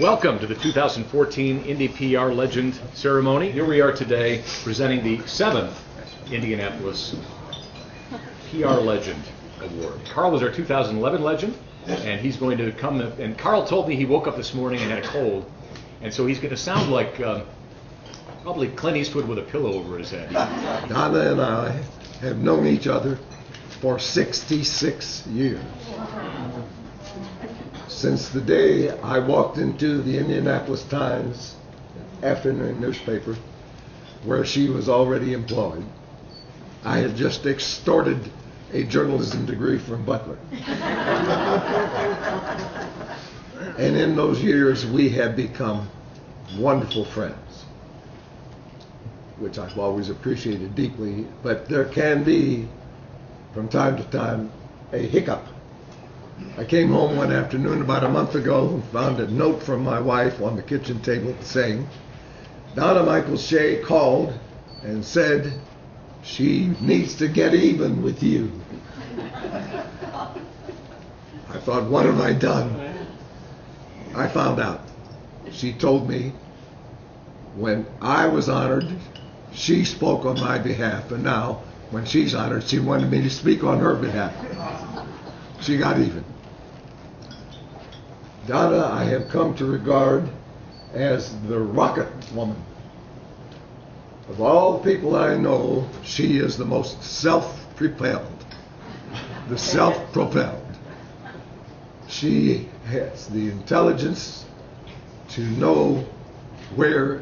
Welcome to the 2014 Indy PR Legend Ceremony. Here we are today presenting the 7th Indianapolis PR Legend Award. Carl was our 2011 Legend, and he's going to come, and Carl told me he woke up this morning and had a cold, and so he's going to sound like probably Clint Eastwood with a pillow over his head. Donna and I have known each other for 66 years. Since the day I walked into the Indianapolis Times afternoon newspaper, where she was already employed, I had just extorted a journalism degree from Butler. And in those years, we have become wonderful friends, which I've always appreciated deeply. But there can be, from time to time, a hiccup. I came home one afternoon about a month ago and found a note from my wife on the kitchen table saying, Donna Mikels Shea called and said she needs to get even with you. I thought, what have I done? I found out. She told me when I was honored, she spoke on my behalf, and now when she's honored, she wanted me to speak on her behalf. She got even. Donna, I have come to regard as the rocket woman. Of all people I know, she is the most self-propelled. The self-propelled. She has the intelligence to know where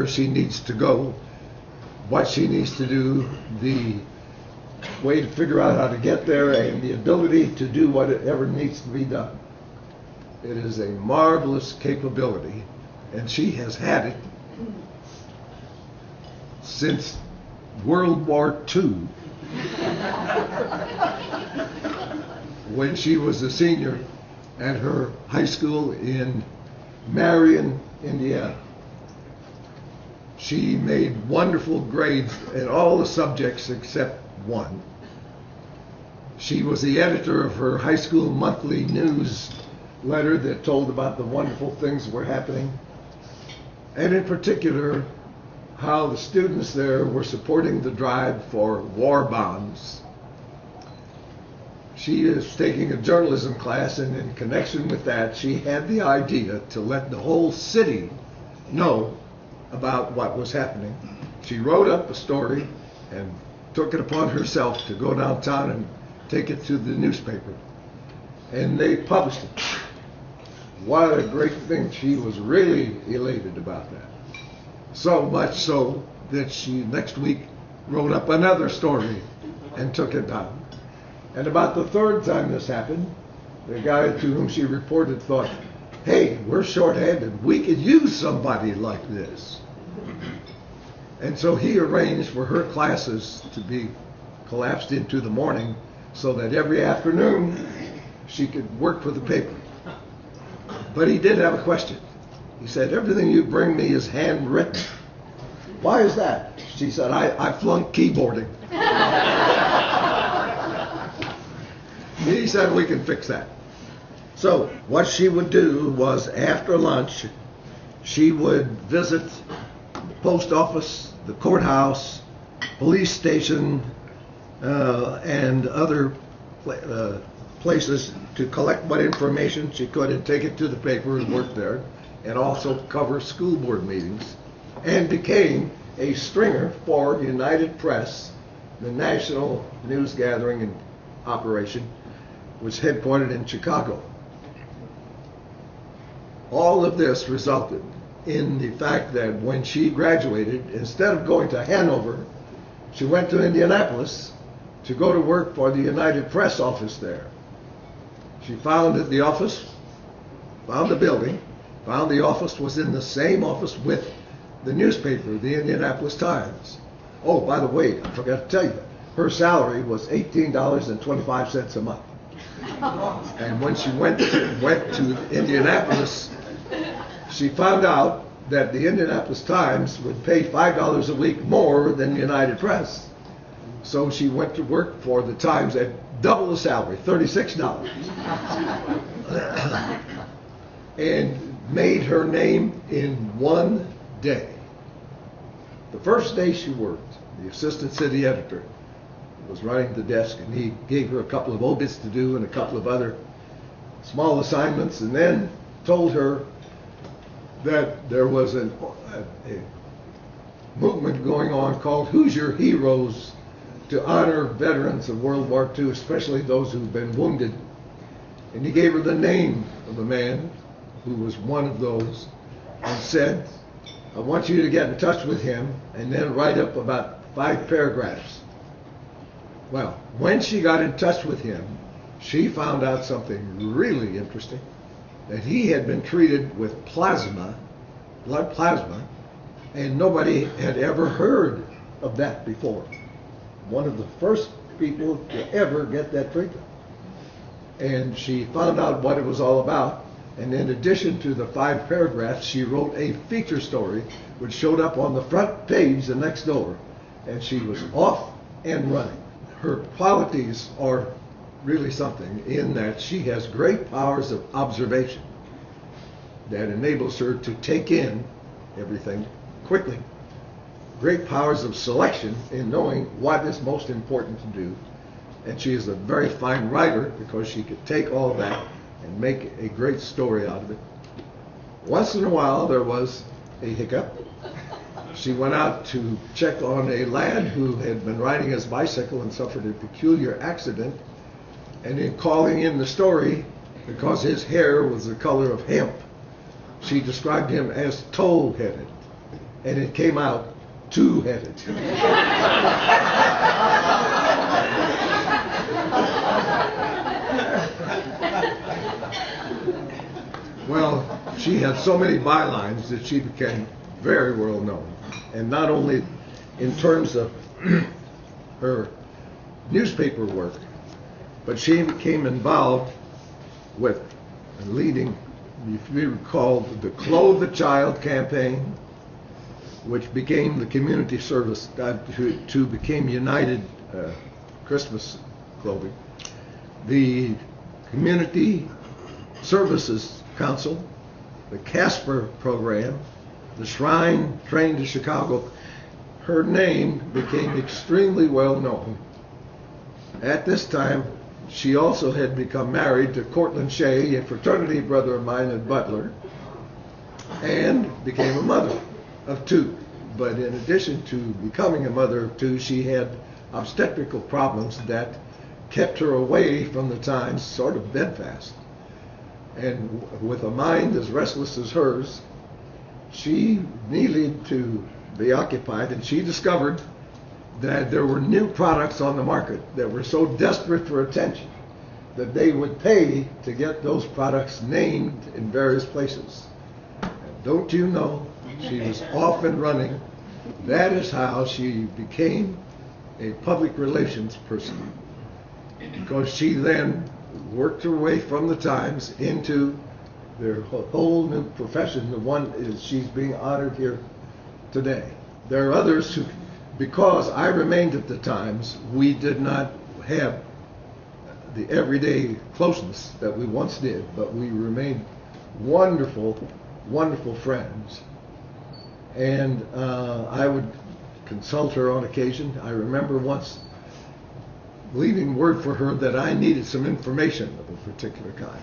she needs to go, what she needs to do, the way to figure out how to get there, and the ability to do whatever needs to be done. It is a marvelous capability, and she has had it since World War II, when she was a senior at her high school in Marion, Indiana. She made wonderful grades in all the subjects except one. She was the editor of her high school monthly newsletter that told about the wonderful things that were happening, and in particular, how the students there were supporting the drive for war bonds. She is taking a journalism class, and in connection with that, she had the idea to let the whole city know about what was happening. She wrote up a story and took it upon herself to go downtown and take it to the newspaper. And they published it. What a great thing. She was really elated about that. So much so that she next week wrote up another story and took it down. And about the third time this happened, the guy to whom she reported thought, hey, we're short-handed. We could use somebody like this. And so he arranged for her classes to be collapsed into the morning so that every afternoon she could work for the paper. But he did have a question. He said, everything you bring me is handwritten. Why is that? She said, I flunked keyboarding. He said, we can fix that. So what she would do was, after lunch, she would visit the post office, the courthouse, police station, and other places to collect what information she could and take it to the paper and work there, and also cover school board meetings, and became a stringer for United Press, the national news gathering and operation, was headquartered in Chicago. All of this resulted in the fact that when she graduated, instead of going to Hanover, she went to Indianapolis to go to work for the United Press office there. She found the office, found the building, found the office was in the same office with the newspaper, the Indianapolis Times. Oh, by the way, I forgot to tell you, her salary was $18.25 a month. And when she went to Indianapolis, she found out that the Indianapolis Times would pay $5 a week more than United Press. So she went to work for the Times at double the salary, $36. And made her name in one day. The first day she worked, the assistant city editor was running the desk, and he gave her a couple of obits to do and a couple of other small assignments, and then told her that there was a movement going on called Who's Your Heroes, to honor veterans of World War II, especially those who've been wounded. And he gave her the name of a man who was one of those, and said, I want you to get in touch with him and then write up about 5 paragraphs. Well, when she got in touch with him, she found out something really interesting, that he had been treated with plasma, blood plasma, and nobody had ever heard of that before. One of the first people to ever get that treatment. And she found out what it was all about, and in addition to the 5 paragraphs, she wrote a feature story which showed up on the front page the next door, and she was off and running. Her qualities are really something in that she has great powers of observation that enables her to take in everything quickly. Great powers of selection in knowing what is most important to do. And she is a very fine writer because she could take all that and make a great story out of it. Once in a while there was a hiccup. She went out to check on a lad who had been riding his bicycle and suffered a peculiar accident. And in calling in the story, because his hair was the color of hemp, she described him as tow-headed. And it came out two-headed. Well, she had so many bylines that she became very well known. And not only in terms of her newspaper work, but she became involved with leading, if you recall, the Clothe the Child campaign, which became the community service to became United Christmas Clothing, the Community Services Council, the Casper program, the Shrine Train to Chicago. Her name became extremely well known. At this time, she also had become married to Cortland Shea, a fraternity brother of mine at Butler, and became a mother of 2. But in addition to becoming a mother of 2, she had obstetrical problems that kept her away from the Times, sort of bedfast. And with a mind as restless as hers, she needed to be occupied, and she discovered that there were new products on the market that were so desperate for attention that they would pay to get those products named in various places. And don't you know, she was off and running. That is how she became a public relations person, because she then worked her way from the Times into their whole new profession. The one is she's being honored here today. There are others who, because I remained at the Times, we did not have the everyday closeness that we once did, but we remained wonderful, wonderful friends. And I would consult her on occasion. I remember once leaving word for her that I needed some information of a particular kind.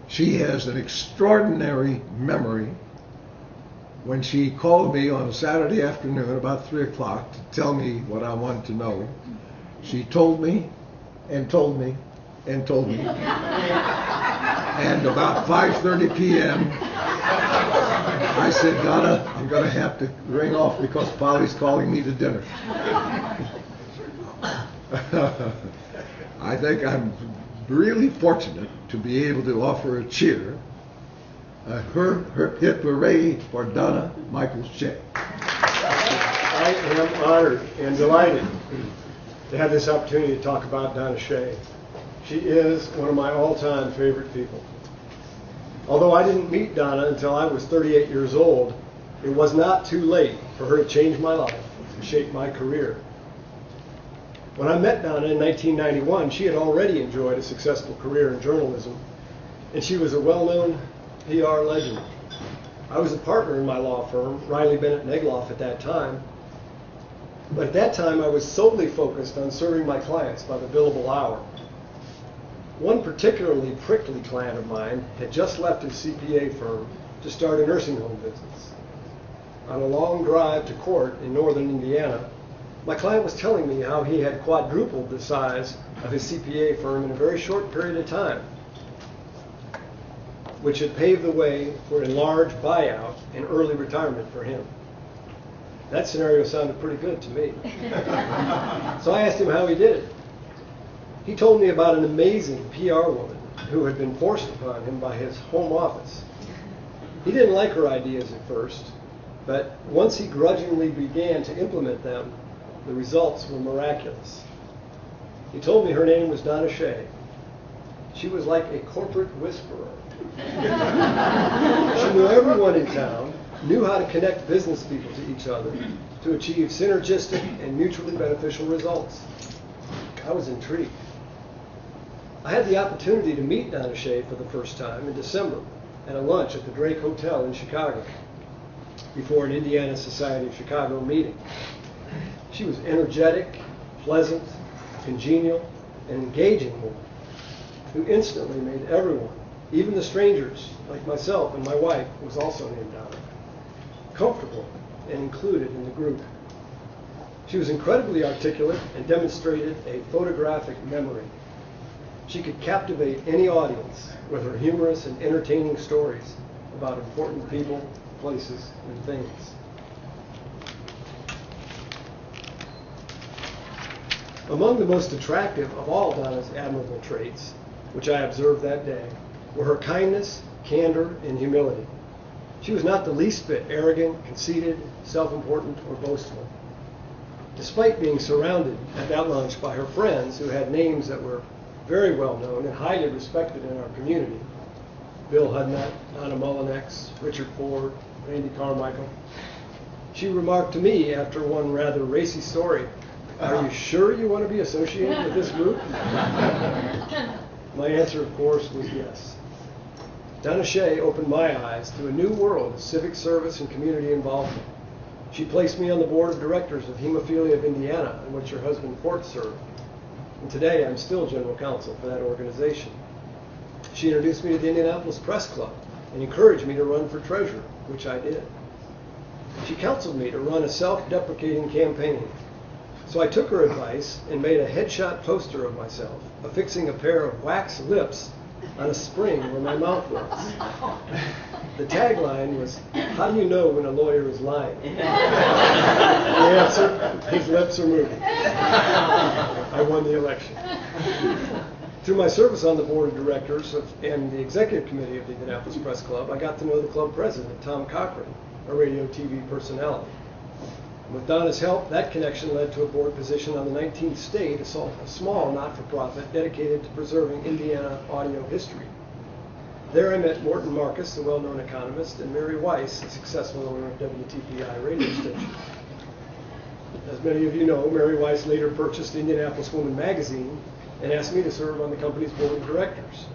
She has an extraordinary memory. When she called me on a Saturday afternoon about 3 o'clock to tell me what I wanted to know, she told me and told me and told me. And about 5:30 p.m., I said, Donna, I'm going to have to ring off because Polly's calling me to dinner. I think I'm really fortunate to be able to offer a cheer. Her hip hooray for Donna Mikels Shea. I am honored and delighted to have this opportunity to talk about Donna Shea. She is one of my all-time favorite people. Although I didn't meet Donna until I was 38 years old, it was not too late for her to change my life and shape my career. When I met Donna in 1991, she had already enjoyed a successful career in journalism, and she was a well-known PR Legend. I was a partner in my law firm, Riley Bennett Negloff, at that time. But at that time, I was solely focused on serving my clients by the billable hour. One particularly prickly client of mine had just left his CPA firm to start a nursing home business. On a long drive to court in northern Indiana, my client was telling me how he had quadrupled the size of his CPA firm in a very short period of time, which had paved the way for a large buyout and early retirement for him. That scenario sounded pretty good to me. So I asked him how he did it. He told me about an amazing PR woman who had been forced upon him by his home office. He didn't like her ideas at first, but once he grudgingly began to implement them, the results were miraculous. He told me her name was Donna Shea. She was like a corporate whisperer. She knew everyone in town, knew how to connect business people to each other to achieve synergistic and mutually beneficial results. I was intrigued. I had the opportunity to meet Donna Shea for the first time in December at a lunch at the Drake Hotel in Chicago before an Indiana Society of Chicago meeting. She was energetic, pleasant, congenial, and engaging woman who instantly made everyone, even the strangers like myself and my wife, who was also named Donna, comfortable and included in the group. She was incredibly articulate and demonstrated a photographic memory. She could captivate any audience with her humorous and entertaining stories about important people, places, and things. Among the most attractive of all Donna's admirable traits, which I observed that day, were her kindness, candor, and humility. She was not the least bit arrogant, conceited, self-important, or boastful. Despite being surrounded at that lunch by her friends who had names that were very well known and highly respected in our community, Bill Hudnut, Donna Mullinex, Richard Ford, Randy Carmichael, she remarked to me after one rather racy story, "Are you sure you want to be associated with this group?" My answer, of course, was yes. Donna Shea opened my eyes to a new world of civic service and community involvement. She placed me on the board of directors of Hemophilia of Indiana, in which her husband Fort served. And today I'm still general counsel for that organization. She introduced me to the Indianapolis Press Club and encouraged me to run for treasurer, which I did. She counseled me to run a self-deprecating campaign. So I took her advice and made a headshot poster of myself, affixing a pair of wax lips on a spring where my mouth was. The tagline was, "How do you know when a lawyer is lying?" The answer, his lips are moving. I won the election. Through my service on the board of directors and the executive committee of the Indianapolis Press Club, I got to know the club president, Tom Cochran, a radio TV personality. With Donna's help, that connection led to a board position on the 19th state, a small not-for-profit dedicated to preserving Indiana audio history. There I met Morton Marcus, the well-known economist, and Mary Weiss, the successful owner of WTPI radio station. As many of you know, Mary Weiss later purchased Indianapolis Woman magazine and asked me to serve on the company's board of directors.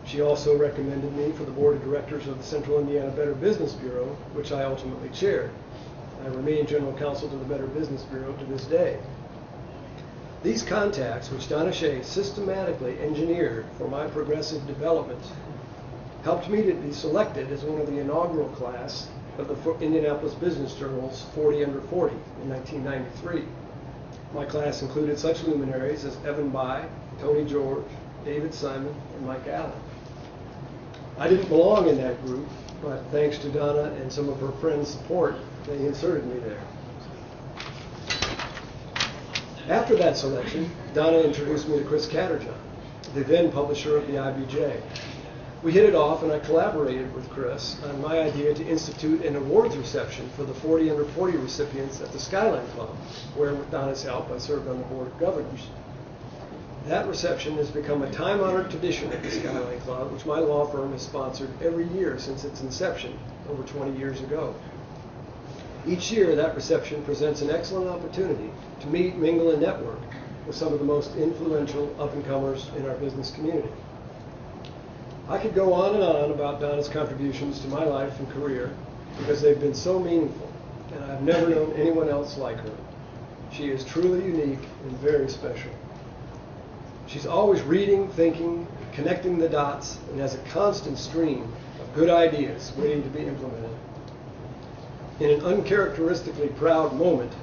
She also recommended me for the board of directors of the Central Indiana Better Business Bureau, which I ultimately chaired. I remain general counsel to the Better Business Bureau to this day. These contacts, which Donna Shea systematically engineered for my progressive development, helped me to be selected as one of the inaugural class of the Indianapolis Business Journal's 40 Under 40 in 1993. My class included such luminaries as Evan Bayh, Tony George, David Simon, and Mike Allen. I didn't belong in that group, but thanks to Donna and some of her friends' support, they inserted me there. After that selection, Donna introduced me to Chris Catterjohn, the then publisher of the IBJ. We hit it off, and I collaborated with Chris on my idea to institute an awards reception for the 40 Under 40 recipients at the Skyline Club, where, with Donna's help, I served on the board of governors. That reception has become a time-honored tradition at the Skyline Club, which my law firm has sponsored every year since its inception over 20 years ago. Each year, that reception presents an excellent opportunity to meet, mingle, and network with some of the most influential up-and-comers in our business community. I could go on and on about Donna's contributions to my life and career because they've been so meaningful, and I've never known anyone else like her. She is truly unique and very special. She's always reading, thinking, connecting the dots, and has a constant stream of good ideas waiting to be implemented. In an uncharacteristically proud moment,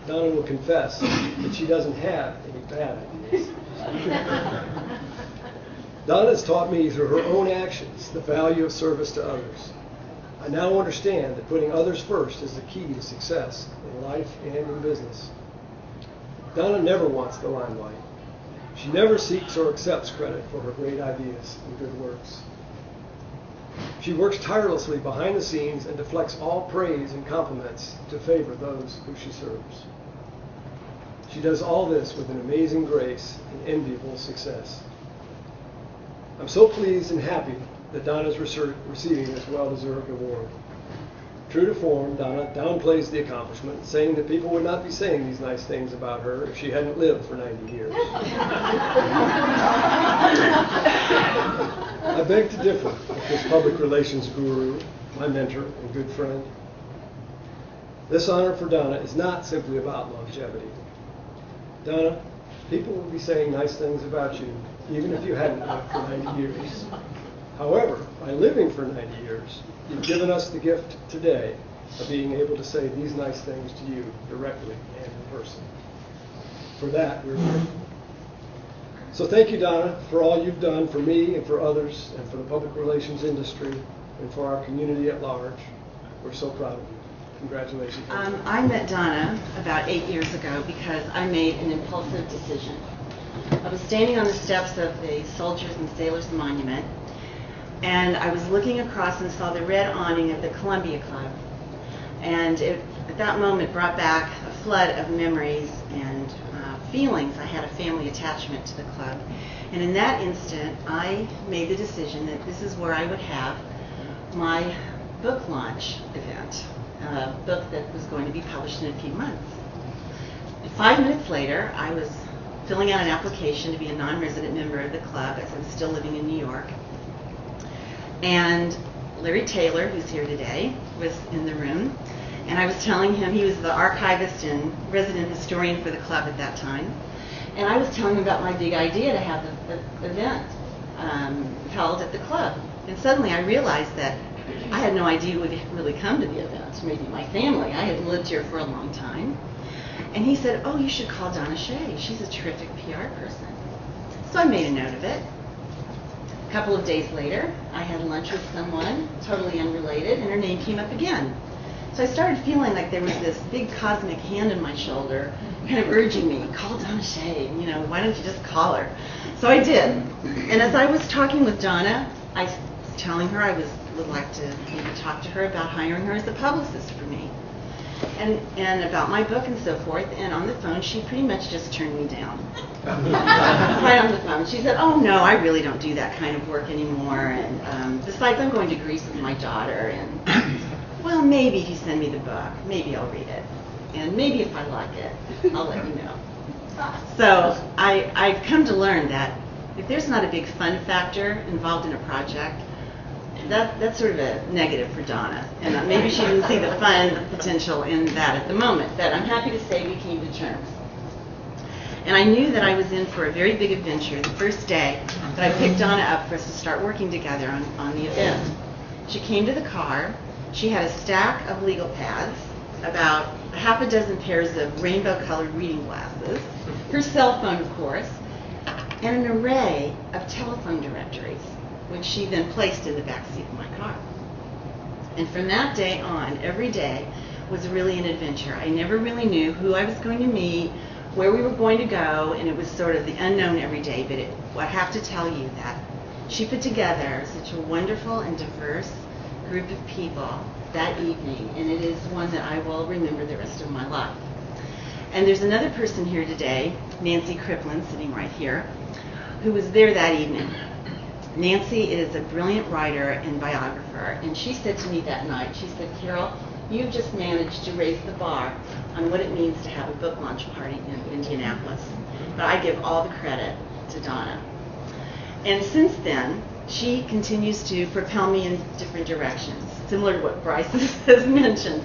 Donna will confess that she doesn't have any bad ideas. Donna has taught me through her own actions the value of service to others. I now understand that putting others first is the key to success in life and in business. Donna never wants the limelight. She never seeks or accepts credit for her great ideas and good works. She works tirelessly behind the scenes and deflects all praise and compliments to favor those who she serves. She does all this with an amazing grace and enviable success. I'm so pleased and happy that Donna is receiving this well-deserved award. True to form, Donna downplays the accomplishment, saying that people would not be saying these nice things about her if she hadn't lived for 90 years. I beg to differ with this public relations guru, my mentor and good friend. This honor for Donna is not simply about longevity. Donna, people will be saying nice things about you, even if you hadn't lived for 90 years. However, by living for 90 years, you've given us the gift today of being able to say these nice things to you directly and in person. For that, we're grateful. So thank you, Donna, for all you've done for me and for others, and for the public relations industry, and for our community at large. We're so proud of you. Congratulations. I met Donna about 8 years ago because I made an impulsive decision. I was standing on the steps of the Soldiers and Sailors Monument, and I was looking across and saw the red awning of the Columbia Club. And at that moment brought back a flood of memories and feelings. I had a family attachment to the club. And in that instant, I made the decision that this is where I would have my book launch event, a book that was going to be published in a few months. And 5 minutes later, I was filling out an application to be a non-resident member of the club as I was still living in New York. And Larry Taylor, who's here today, was in the room. And I was telling him, he was the archivist and resident historian for the club at that time. And I was telling him about my big idea to have the event held at the club. And suddenly I realized that I had no idea who would really come to the event, maybe my family. I had lived here for a long time. And he said, oh, you should call Donna Shea. She's a terrific PR person. So I made a note of it. A couple of days later, I had lunch with someone totally unrelated, and her name came up again. So I started feeling like there was this big cosmic hand on my shoulder kind of urging me, call Donna Shea, why don't you just call her? So I did. And as I was talking with Donna, I was telling her I would like to maybe talk to her about hiring her as a publicist for me. And about my book and so forth. And on the phone, she pretty much just turned me down. Right on the phone. She said, oh, no, I really don't do that kind of work anymore. And besides, I'm going to Greece with my daughter. And, well, maybe if you send me the book, maybe I'll read it. And maybe if I like it, I'll let you know. So I've come to learn that if there's not a big fun factor involved in a project, that's sort of a negative for Donna. And maybe she didn't see the fun potential in that at the moment. But I'm happy to say we came to terms. And I knew that I was in for a very big adventure the first day that I picked Donna up for us to start working together on the event. She came to the car. She had a stack of legal pads, about a half a dozen pairs of rainbow-colored reading glasses, her cell phone, of course, and an array of telephone directories, which she then placed in the back seat of my car. And from that day on, every day was really an adventure. I never really knew who I was going to meet, where we were going to go, and it was sort of the unknown every day. But I have to tell you that she put together such a wonderful and diverse group of people that evening, and it is one that I will remember the rest of my life. And there's another person here today, Nancy Kriplin, sitting right here, who was there that evening. Nancy is a brilliant writer and biographer, and she said to me that night, she said, Carol, you've just managed to raise the bar on what it means to have a book launch party in Indianapolis. But I give all the credit to Donna. And since then, she continues to propel me in different directions, similar to what Bryce has mentioned.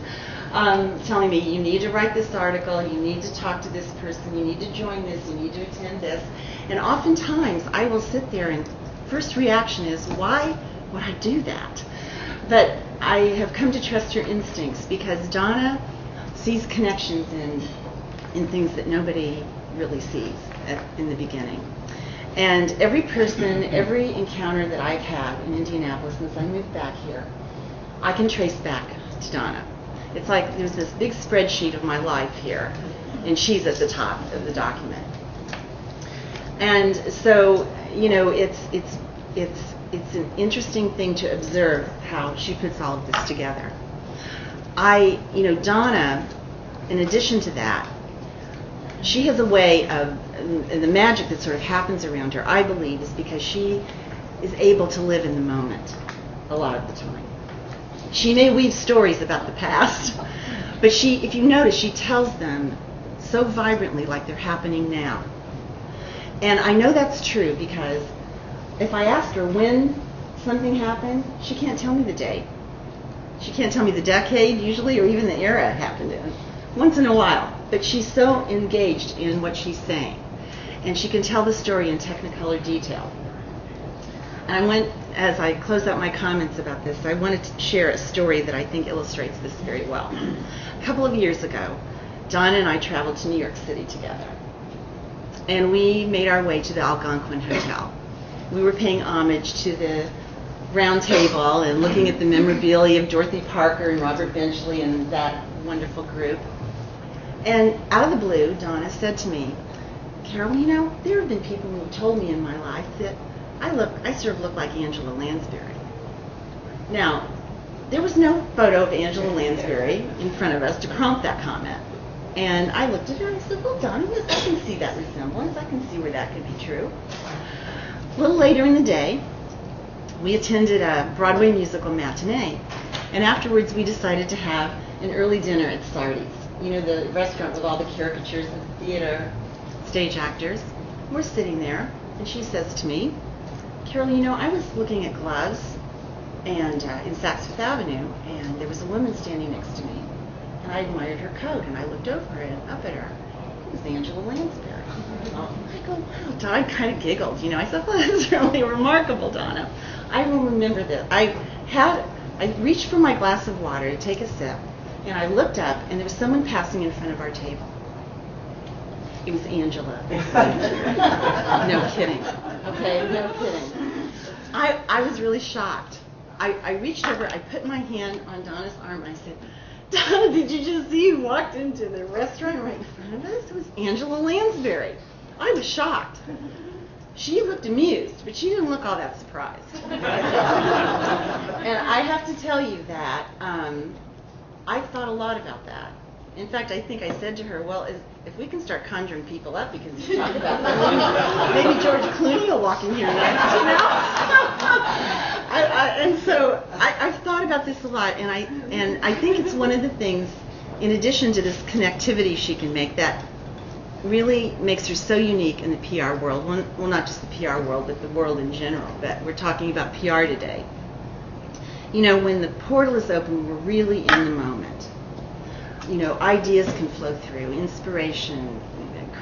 Telling me, you need to write this article, you need to talk to this person, you need to join this, you need to attend this. And oftentimes I will sit there and first reaction is, why would I do that? But I have come to trust her instincts because Donna sees connections in things that nobody really sees in the beginning. And every person, every encounter that I've had in Indianapolis since I moved back here, I can trace back to Donna. It's like there's this big spreadsheet of my life here, and she's at the top of the document. And so, you know, it's an interesting thing to observe how she puts all of this together. Donna, in addition to that, she has a way of, and the magic that sort of happens around her, I believe, is because she is able to live in the moment a lot of the time. She may weave stories about the past, but if you notice, she tells them so vibrantly like they're happening now. And I know that's true because if I ask her when something happened, she can't tell me the date. She can't tell me the decade, usually, or even the era it happened in. Once in a while. But she's so engaged in what she's saying. And she can tell the story in technicolor detail. And as I close out my comments about this, I wanted to share a story that I think illustrates this very well. A couple of years ago, Donna and I traveled to New York City together. And we made our way to the Algonquin Hotel. We were paying homage to the round table and looking at the memorabilia of Dorothy Parker and Robert Benchley and that wonderful group. And out of the blue, Donna said to me, Carol, you know, there have been people who have told me in my life that I sort of look like Angela Lansbury. Now, there was no photo of Angela Lansbury in front of us to prompt that comment. And I looked at her and I said, well, Donna, yes, I can see that resemblance. I can see where that could be true. A little later in the day, we attended a Broadway musical matinee. And afterwards, we decided to have an early dinner at Sardi's. You know, the restaurant with all the caricatures of theater stage actors. We're sitting there, and she says to me, Carol, you know, I was looking at gloves and in Saks Fifth Avenue, and there was a woman standing next to me. And I admired her coat, and I looked over and up at her. It was Angela Lansbury. I go, wow, Donna kind of giggled. You know, I thought, that was really remarkable, Donna. I will remember this. I reached for my glass of water to take a sip, and I looked up, and there was someone passing in front of our table. It was Angela. No kidding. Okay, no kidding. I was really shocked. I reached over, I put my hand on Donna's arm, and I said, Donna, did you just see who walked into the restaurant right in front of us? It was Angela Lansbury. I was shocked. She looked amused, but she didn't look all that surprised. And I have to tell you that I've thought a lot about that. In fact, I think I said to her, well, if we can start conjuring people up because you talk about them, maybe George Clooney will walk in here next, you know? And so I've thought about this a lot, and I think it's one of the things, in addition to this connectivity she can make, that really makes her so unique in the PR world. Well, not just the PR world, but the world in general. But we're talking about PR today. You know, when the portal is open, we're really in the moment. You know, ideas can flow through, inspiration,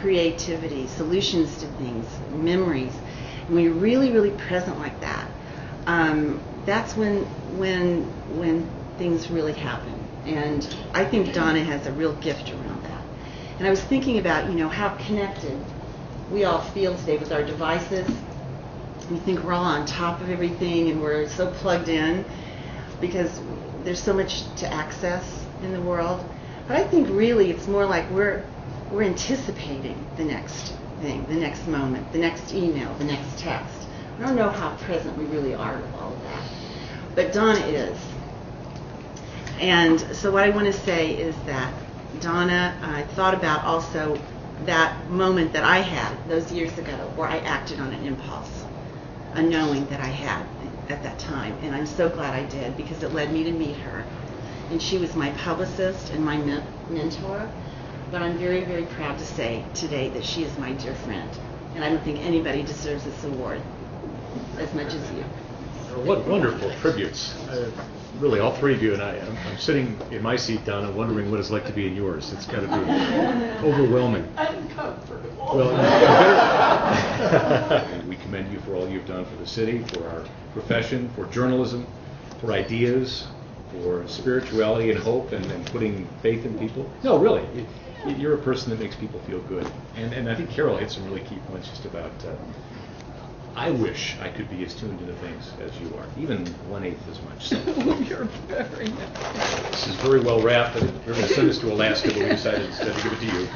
creativity, solutions to things, memories. And when you're really, really present like that, that's when things really happen. And I think Donna has a real gift around that. And I was thinking about, you know, how connected we all feel today with our devices. We think we're all on top of everything and we're so plugged in because there's so much to access in the world. But I think really it's more like we're anticipating the next thing, the next moment, the next email, the next text. I don't know how present we really are with all of that. But Donna is. And so what I want to say is that Donna, I thought about also that moment that I had those years ago where I acted on an impulse, a knowing that I had at that time. And I'm so glad I did because it led me to meet her. And she was my publicist and my mentor. But I'm very, very proud to say today that she is my dear friend. And I don't think anybody deserves this award as much as you. What wonderful tributes. Really, all three of you, and I'm sitting in my seat, Donna, wondering what it's like to be in yours. It's got to be overwhelming. Uncomfortable. Well, we commend you for all you've done for the city, for our profession, for journalism, for ideas, for spirituality and hope, and putting faith in people. No, really, you're a person that makes people feel good. And I think Carol hit some really key points just about, I wish I could be as tuned into things as you are, even 1/8 as much. So. You're very nice. This is very well wrapped, and we were going to send this to Alaska, but we decided instead to give it to you.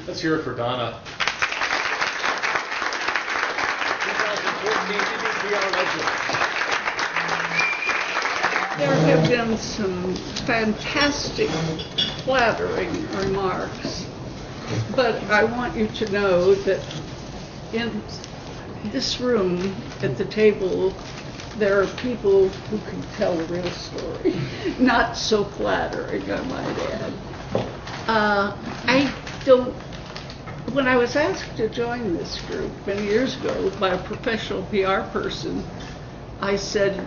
Let's hear it for Donna. 2014 Indy PR Legend. There have been some fantastic, flattering remarks, but I want you to know that in this room, at the table, there are people who can tell the real story. Not so flattering, I might add. When I was asked to join this group many years ago by a professional PR person, I said,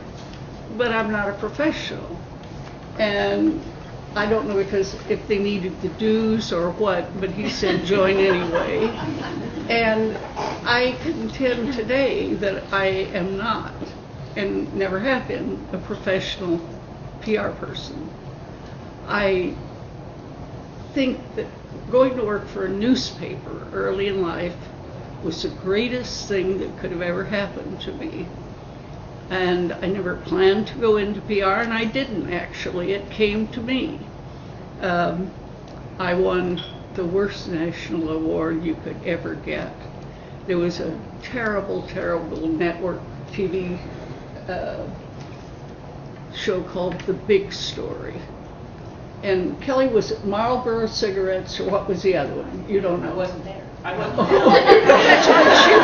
but I'm not a professional. And I don't know if they needed the dues or what, but he said join anyway. And I contend today that I am not, and never have been, a professional PR person. I think that going to work for a newspaper early in life was the greatest thing that could have ever happened to me. And I never planned to go into PR, and I didn't actually. It came to me. I won the worst national award you could ever get. There was a terrible, terrible network TV show called The Big Story. And Kelly, was it Marlboro cigarettes, or what was the other one? You don't know. I wasn't there. I wasn't there. That's right, she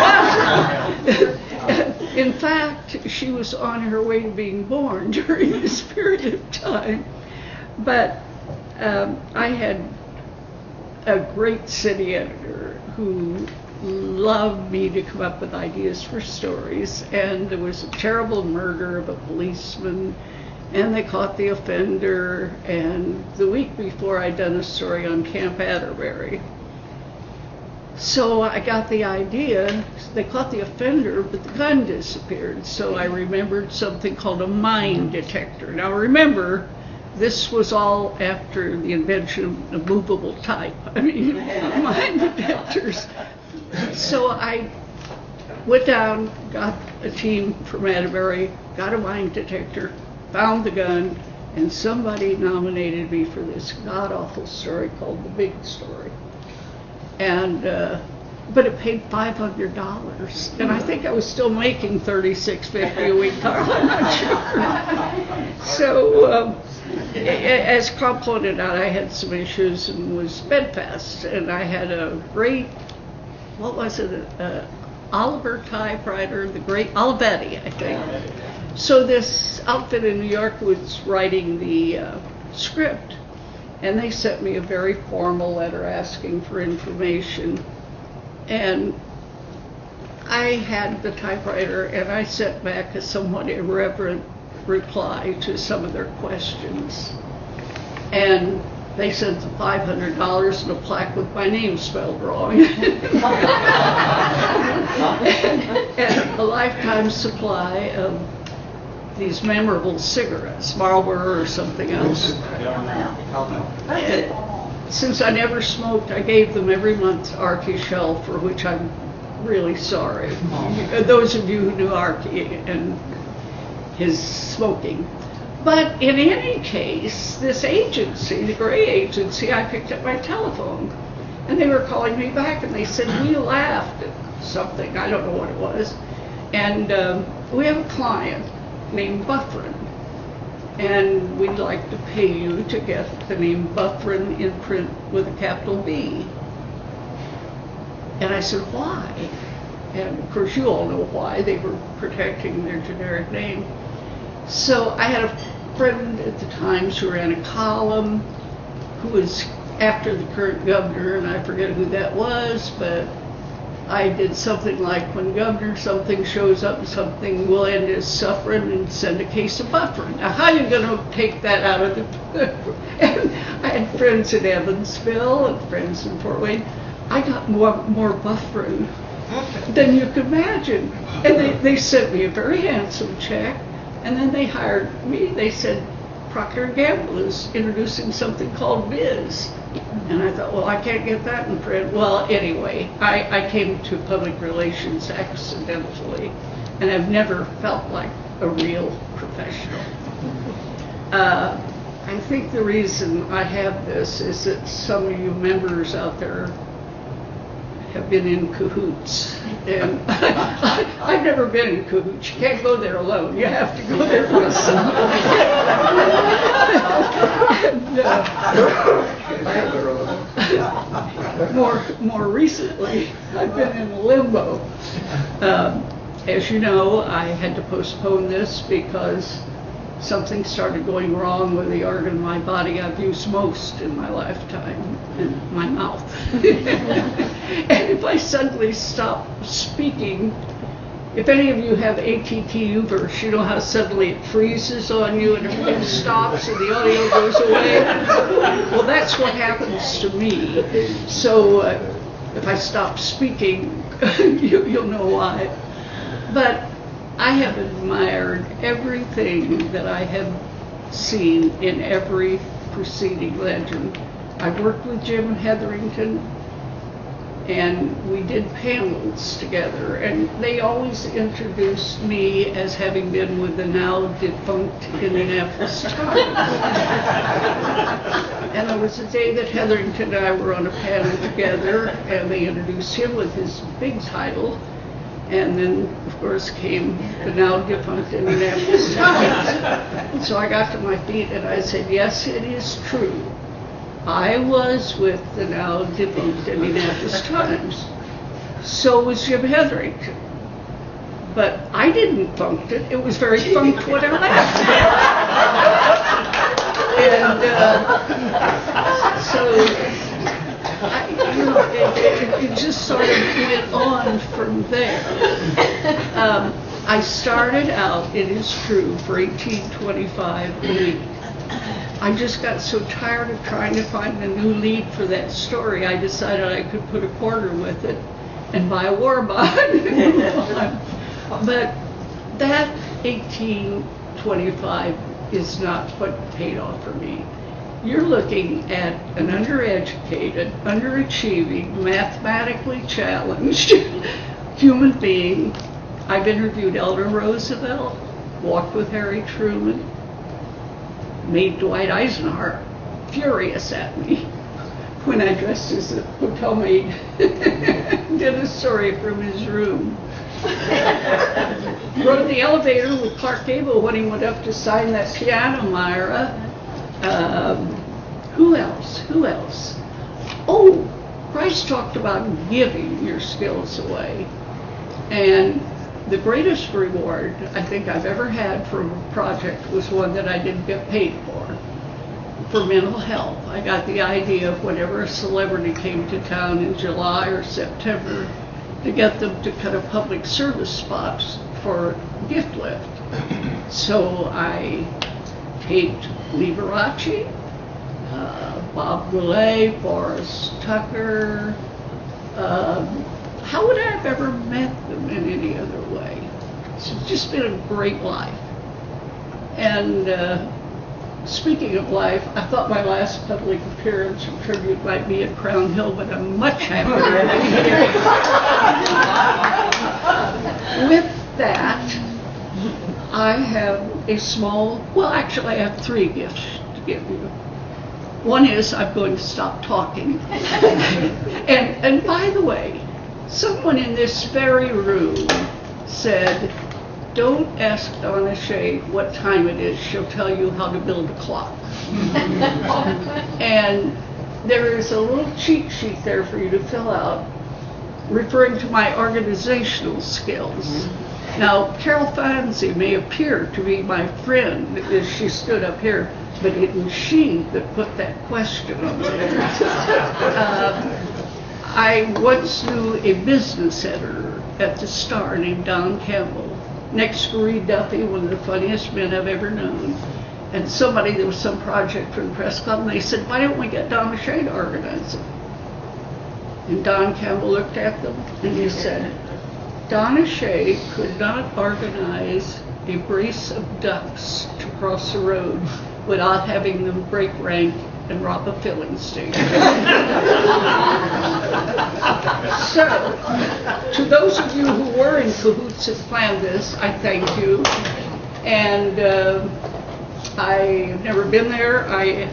wasn't. In fact, she was on her way to being born during this period of time. But I had a great city editor who loved me to come up with ideas for stories, and there was a terrible murder of a policeman, and they caught the offender, and the week before I'd done a story on Camp Atterbury. So I got the idea, they caught the offender, but the gun disappeared, so I remembered something called a mine detector. Now remember, this was all after the invention of movable type. I mean, mine detectors. So I went down, got a team from Atterbury, got a mine detector, found the gun, and somebody nominated me for this god-awful story called The Big Story. And but it paid $500, and I think I was still making $36.50 a week, Carl. I'm not sure. So, as Carl pointed out, I had some issues and was bedfast, and I had a great, what was it, Oliver typewriter, the great Olivetti, I think. So this outfit in New York was writing the script, and they sent me a very formal letter asking for information. And I had the typewriter, and I sent back a somewhat irreverent reply to some of their questions. And they sent the $500 and a plaque with my name spelled wrong. and a lifetime supply of these memorable cigarettes, Marlboro or something else. Since I never smoked, I gave them every month to Archie Shell, for which I'm really sorry. Those of you who knew Archie and his smoking. But in any case, this agency, the Gray Agency, I picked up my telephone, and they were calling me back, and they said, we laughed at something, I don't know what it was, and we have a client named Buffrin, and we'd like to pay you to get the name Buffrin in print with a capital B. And I said, why? And of course you all know why. They were protecting their generic name. So I had a friend at the Times who ran a column who was after the current governor, and I forget who that was, but I did something like when Governor something shows up, something will end his suffering and send a case of buffering. Now, how are you going to take that out of the... And I had friends in Evansville and friends in Fort Wayne. I got more buffering than you could imagine. And they sent me a very handsome check, and then they hired me. They said, Procter & Gamble is introducing something called Biz. And I thought, well, I can't get that in print. Well, anyway, I came to public relations accidentally, and I've never felt like a real professional. I think the reason I have this is that some of you members out there have been in cahoots. And I've never been in cahoots. You can't go there alone. You have to go there with someone. More recently, I've been in limbo. As you know, I had to postpone this because something started going wrong with the organ in my body I've used most in my lifetime, in my mouth. And if I suddenly stop speaking, if any of you have ATT-Uverse, you know how suddenly it freezes on you and everything stops and the audio goes away? Well, that's what happens to me. So if I stop speaking, you'll know why. But I have admired everything that I have seen in every preceding legend. I worked with Jim Hetherington, and we did panels together, and they always introduced me as having been with the now defunct Indianapolis Times. And there was a day that Hetherington and I were on a panel together, and they introduced him with his big title. And then, of course, came the now defunct Indianapolis Times. And so I got to my feet and I said, yes, it is true. I was with the now defunct Indianapolis Times. So was Jim Hetherington. But I didn't funk it. It was very funked when I left. And it just sort of went on from there. I started out, it is true, for $18.25 a week. I just got so tired of trying to find a new lead for that story, I decided I could put a quarter with it and buy a war bond and move on. But that $18.25 is not what paid off for me. You're looking at an undereducated, underachieving, mathematically challenged human being. I've interviewed Eleanor Roosevelt, walked with Harry Truman, made Dwight Eisenhower furious at me when I dressed as a hotel maid, did a story from his room. Rode the elevator with Clark Gable when he went up to sign that piano, Myra. Who else? Oh, Christ talked about giving your skills away. And the greatest reward I think I've ever had from a project was one that I didn't get paid for mental health. I got the idea of whenever a celebrity came to town in July or September to get them to cut a public service spots for gift lift. So I taped Liberace, Bob Goulet, Forrest Tucker. How would I have ever met them in any other way? It's just been a great life. And speaking of life, I thought my last public appearance and tribute might be at Crown Hill, but I'm much happier to be here. With that, I have a small, well, actually I have 3 gifts to give you. One is I'm going to stop talking. And by the way, someone in this very room said, don't ask Donna Shea what time it is. She'll tell you how to build a clock. And there is a little cheat sheet there for you to fill out referring to my organizational skills. Now, Carol Fanzi may appear to be my friend as she stood up here, but it was she that put that question on there. I once knew a business editor at the Star named Don Campbell, next to Reed Duffy, one of the funniest men I've ever known. And there was some project for the press club, and they said, why don't we get Donna Shea to organize it? And Don Campbell looked at them, and he said, Donna Shea could not organize a brace of ducks to cross the road without having them break rank and rob a filling station. So, to those of you who were in cahoots and planned this, I thank you. And I've never been there. I am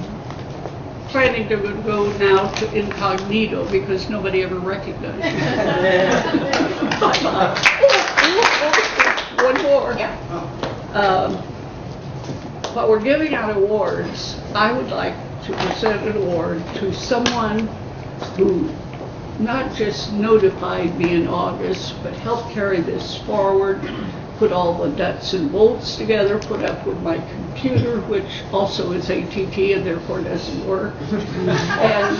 planning to go now to incognito because nobody ever recognized me. One more. While we're giving out awards, I would like to present an award to someone who not just notified me in August, but helped carry this forward, put all the nuts and bolts together, put up with my computer, which also is ATT and therefore doesn't work. And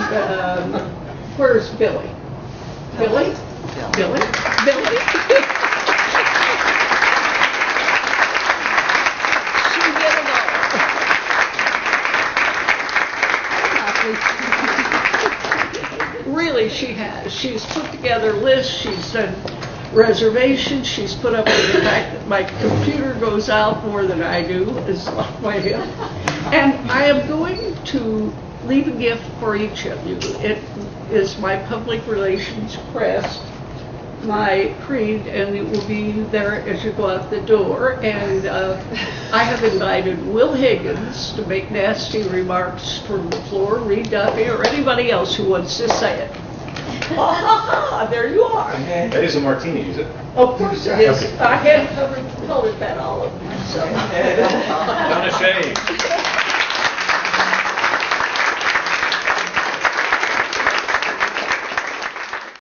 where's Billy? Billy? Billy? Billy? She did it all. Really, she has. She's put together lists, she's done reservations, she's put up with the fact that my computer goes out more than I do, is like my hip. And I am going to leave a gift for each of you. It is my public relations crest, my creed, and it will be there as you go out the door. And I have invited Will Higgins to make nasty remarks from the floor, Reed Duffy, or anybody else who wants to say it. There you are. That is a martini, is it? Of course it is. Okay. I had colored that all of myself. Donna Shea.